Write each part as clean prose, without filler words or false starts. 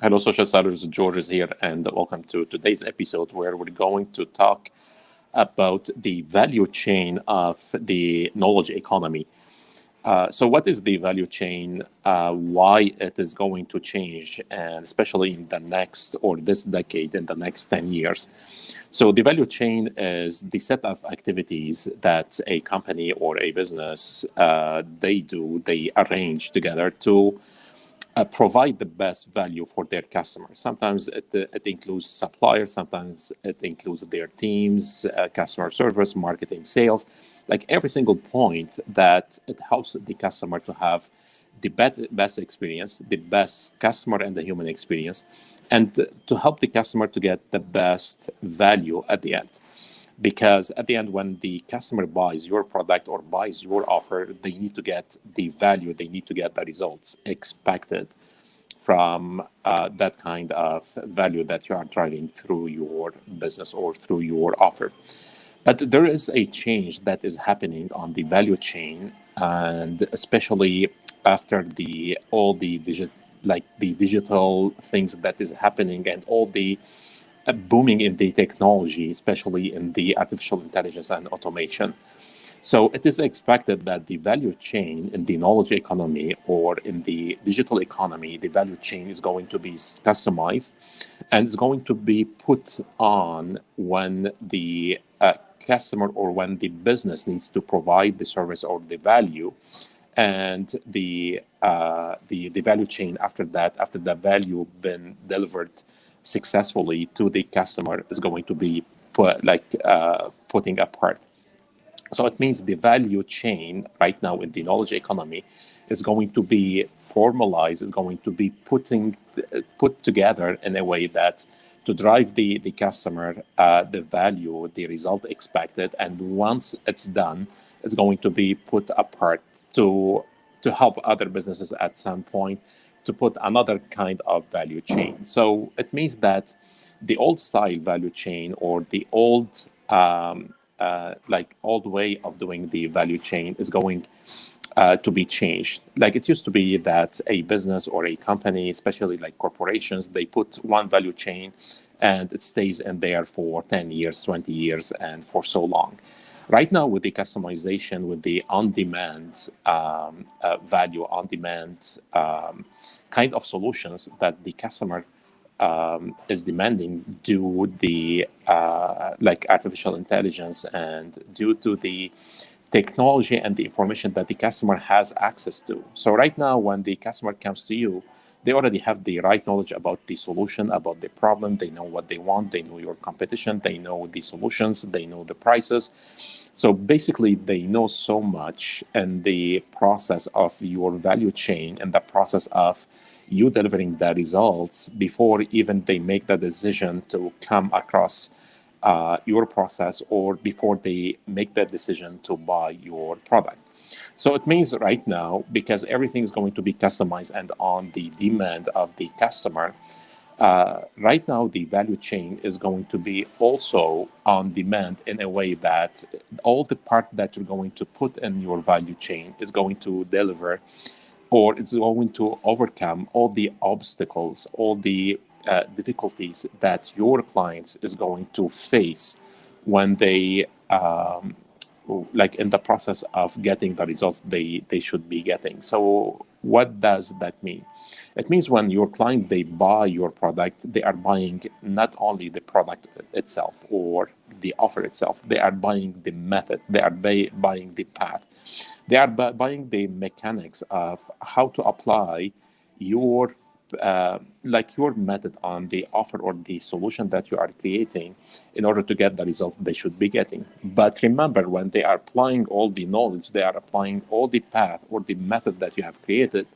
Hello, social sellers. George is here, and welcome to today's episode where we're going to talk about the value chain of the knowledge economy. So, what is the value chain? Why it is going to change, and especially in the next or this decade, in the next 10 years. So, the value chain is the set of activities that a company or a business they arrange together to provide the best value for their customers. Sometimes it includes suppliers, sometimes it includes their teams, customer service, marketing, sales, like every single point that it helps the customer to have the best experience, the best customer and the human experience, and to help the customer to get the best value at the end. Because at the end, when the customer buys your product or buys your offer, they need to get the value, they need to get the results expected from that kind of value that you are driving through your business or through your offer. But there is a change that is happening on the value chain, and especially after the all the the digital things that is happening and all the booming in the technology, especially in the artificial intelligence and automation. So it is expected that the value chain in the knowledge economy or in the digital economy, the value chain is going to be customized and is going to be put on when the customer or when the business needs to provide the service or the value, and the value chain after that, after the value been delivered successfully to the customer, is going to be putting apart. So it means the value chain right now in the knowledge economy is going to be formalized, is going to be put together in a way that to drive the customer, the value, the result expected, and once it's done, it's going to be put apart to help other businesses at some point to put another kind of value chain. So it means that the old style value chain or the old old way of doing the value chain is going to be changed. Like it used to be that a business or a company, especially like corporations, they put one value chain and it stays in there for 10 years, 20 years, and for so long. Right now, with the customization, with the on-demand value, on-demand kind of solutions that the customer is demanding due the artificial intelligence and due to the technology and the information that the customer has access to. So right now, when the customer comes to you, they already have the right knowledge about the solution, about the problem. They know what they want. They know your competition. They know the solutions. They know the prices. So basically, they know so much in the process of your value chain and the process of you delivering the results before even they make the decision to come across your process or before they make the decision to buy your product. So it means right now, because everything is going to be customized and on the demand of the customer, right now the value chain is going to be also on demand in a way that all the part that you're going to put in your value chain is going to deliver, or it's going to overcome all the obstacles, all the difficulties that your clients is going to face when they in the process of getting the results they should be getting. So what does that mean? It means when your client they buy your product, they are buying not only the product itself or the offer itself, they are buying the method, they are buying the path, they are buying the mechanics of how to apply your your method on the offer or the solution that you are creating in order to get the results they should be getting. But remember, when they are applying all the knowledge, they are applying all the path or the method that you have created,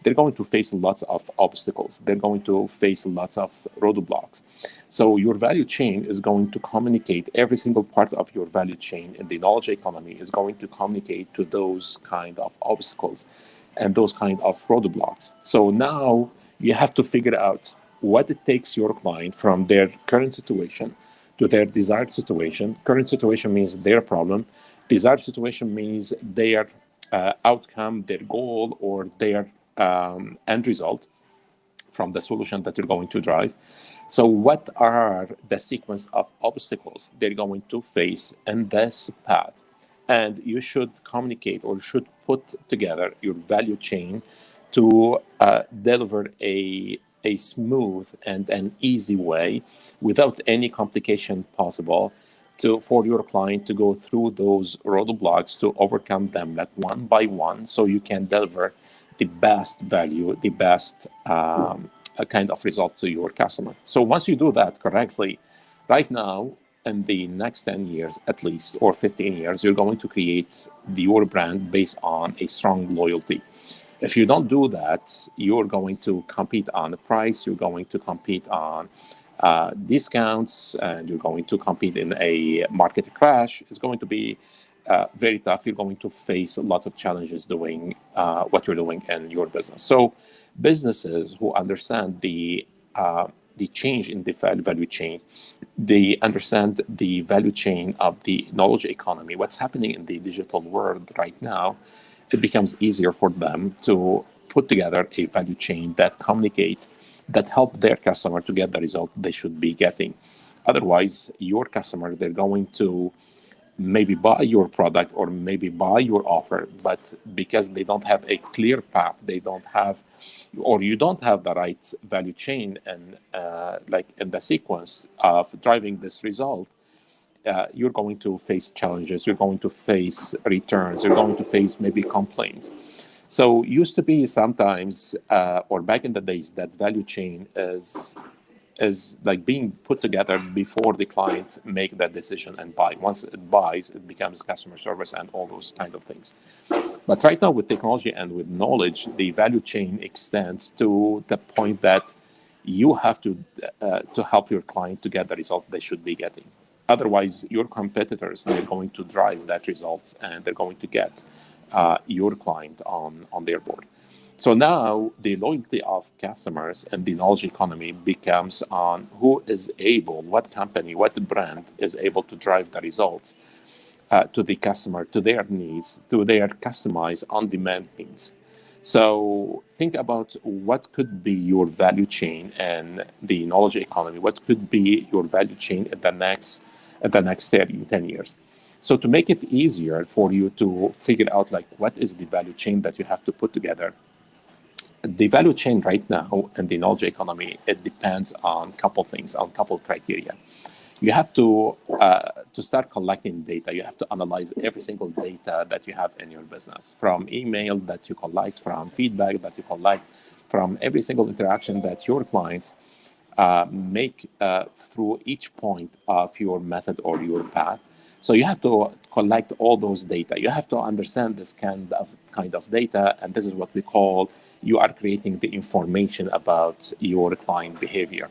they're going to face lots of obstacles. They're going to face lots of roadblocks. So your value chain is going to communicate, every single part of your value chain in the knowledge economy is going to communicate to those kind of obstacles and those kind of roadblocks. So now you have to figure out what it takes your client from their current situation to their desired situation. Current situation means their problem. Desired situation means their outcome, their goal, or their end result. from the solution that you're going to drive. So what are the sequence of obstacles they're going to face in this path? And you should communicate or should put together your value chain to deliver a smooth and an easy way without any complication possible for your client to go through those roadblocks, to overcome them like one by one, so you can deliver the best value, the best a kind of result to your customer. So once you do that correctly, right now, in the next 10 years at least, or 15 years, you're going to create your brand based on a strong loyalty. If you don't do that, you're going to compete on the price, you're going to compete on discounts, and you're going to compete in a market crash. It's going to be very tough. You're going to face lots of challenges doing what you're doing in your business. So businesses who understand the change in the value chain, they understand the value chain of the knowledge economy, what's happening in the digital world right now, it becomes easier for them to put together a value chain that communicate, that help their customer to get the result they should be getting. Otherwise, your customer, they're going to maybe buy your product or maybe buy your offer, but because they don't have a clear path, they don't have, or you don't have the right value chain and like in the sequence of driving this result, you're going to face challenges, you're going to face returns, you're going to face maybe complaints. So used to be sometimes, or back in the days, that value chain is like being put together before the client make that decision and buy. Once it buys, it becomes customer service and all those kind of things. But right now with technology and with knowledge, the value chain extends to the point that you have to help your client to get the result they should be getting. Otherwise, your competitors, they're going to drive that results and they're going to get your client on their board. So now the loyalty of customers and the knowledge economy becomes on who is able, what company, what brand is able to drive the results to the customer, to their needs, to their customized on-demand needs. So think about what could be your value chain and the knowledge economy, what could be your value chain at the next 10 years. So to make it easier for you to figure out like what is the value chain that you have to put together, the value chain right now in the knowledge economy, it depends on a couple things, on a couple criteria. You have to start collecting data. You have to analyze every single data that you have in your business, from email that you collect, from feedback that you collect, from every single interaction that your clients make through each point of your method or your path. So you have to collect all those data. You have to understand this kind of data, and this is what we call, you are creating the information about your client behavior.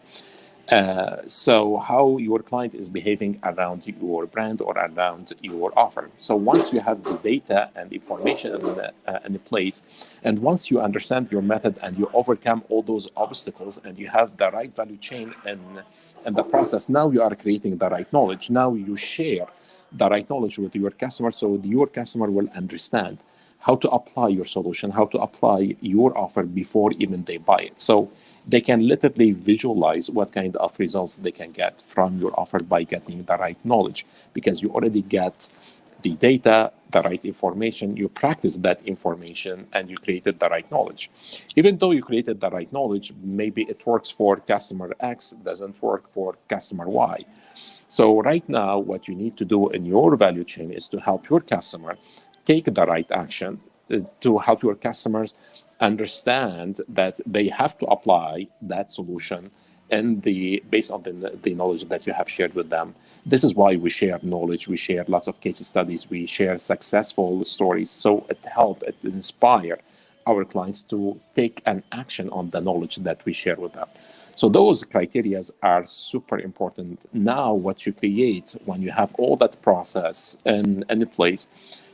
So how your client is behaving around your brand or around your offer. So once you have the data and information in place, and once you understand your method and you overcome all those obstacles and you have the right value chain in the process, now you are creating the right knowledge. Now you share the right knowledge with your customer, so your customer will understand how to apply your solution, how to apply your offer before even they buy it. So they can literally visualize what kind of results they can get from your offer by getting the right knowledge, because you already get the data, the right information, you practice that information, and you created the right knowledge. Even though you created the right knowledge, maybe it works for customer X, doesn't work for customer Y. So right now, what you need to do in your value chain is to help your customer take the right action, to help your customers understand that they have to apply that solution and based on the knowledge that you have shared with them. This is why we share knowledge, we share lots of case studies, we share successful stories. So it inspire our clients to take an action on the knowledge that we share with them. So those criteria are super important. Now what you create when you have all that process in place,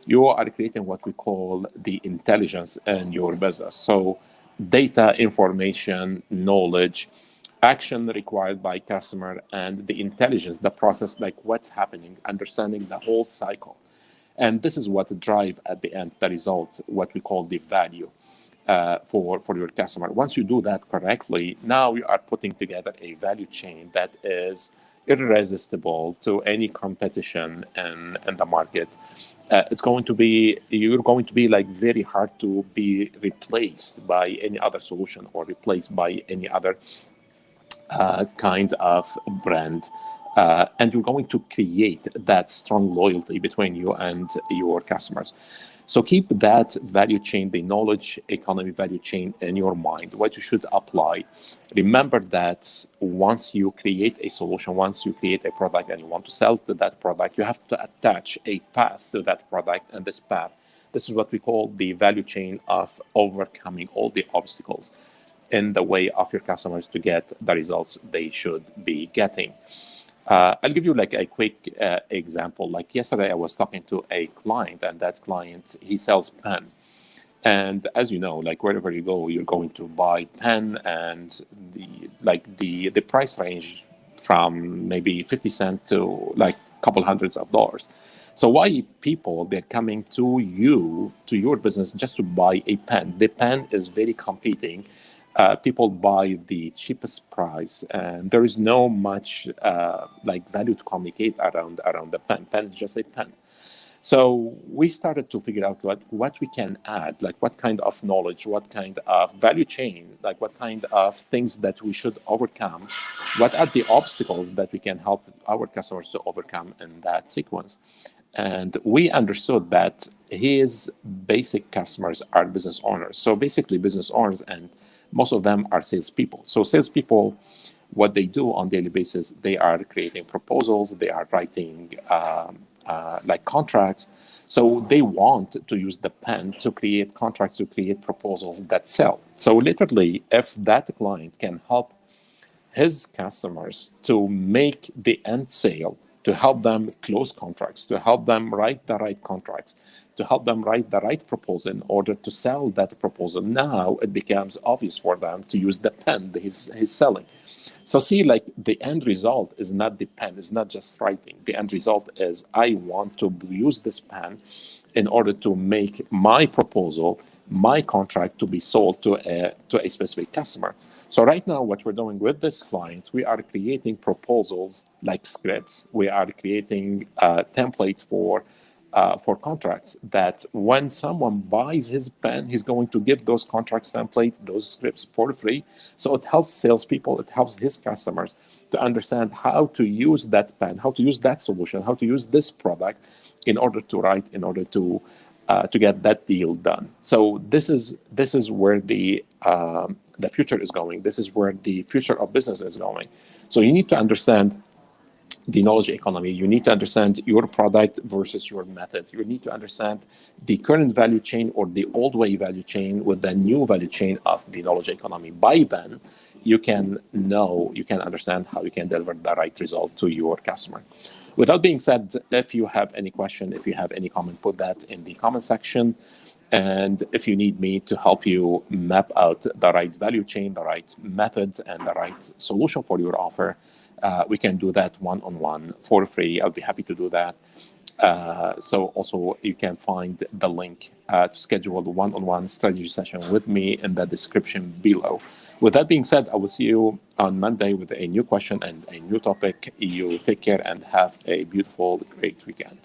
you are creating what we call the intelligence in your business. So data, information, knowledge, action required by customer, and the intelligence, the process, like what's happening, understanding the whole cycle. And this is what drive at the end, the result, what we call the value. for your customer. Once you do that correctly, now you are putting together a value chain that is irresistible to any competition in the market. You're going to be like very hard to be replaced by any other solution or replaced by any other kind of brand. And you're going to create that strong loyalty between you and your customers. So keep that value chain, the knowledge economy value chain in your mind, what you should apply. Remember that once you create a solution, once you create a product and you want to sell to that product, you have to attach a path to that product. And this path, this is what we call the value chain of overcoming all the obstacles in the way of your customers to get the results they should be getting. I'll give you like a quick example. Like yesterday, I was talking to a client, and that client, he sells pen. And as you know, like wherever you go, you're going to buy pen, and the price range from maybe 50 cents to like a couple hundreds of dollars. So why people, they're coming to you, to your business, just to buy a pen? The pen is very competing. People buy the cheapest price, and there is no much like value to communicate around the pen. Pen is just a pen. So we started to figure out what we can add, like what kind of knowledge, what kind of value chain, like what kind of things that we should overcome, what are the obstacles that we can help our customers to overcome in that sequence. And we understood that his basic customers are business owners. So basically business owners, and most of them are salespeople. So salespeople, what they do on a daily basis, they are creating proposals, they are writing like contracts. So they want to use the pen to create contracts, to create proposals that sell. So literally, if that client can help his customers to make the end sale, to help them close contracts, to help them write the right contracts, to help them write the right proposal in order to sell that proposal, now it becomes obvious for them to use the pen that he's selling. So see, like the end result is not the pen, it's not just writing. The end result is I want to use this pen in order to make my proposal, my contract to be sold to a specific customer. So right now, what we're doing with this client, we are creating proposals like scripts. We are creating templates for contracts that when someone buys his pen, he's going to give those contracts templates, those scripts for free. So it helps salespeople, it helps his customers to understand how to use that pen, how to use that solution, how to use this product in order to write, in order to get that deal done. So this is where the future is going. This is where the future of business is going. So you need to understand the knowledge economy. You need to understand your product versus your method. You need to understand the current value chain or the old way value chain with the new value chain of the knowledge economy. By then, you can understand how you can deliver the right result to your customer. With that being said, if you have any question, if you have any comment, put that in the comment section. And if you need me to help you map out the right value chain, the right method, and the right solution for your offer, we can do that one-on-one for free. I'll be happy to do that. So also you can find the link to schedule the one-on-one strategy session with me in the description below. With that being said, I will see you on Monday with a new question and a new topic. You take care and have a beautiful, great weekend.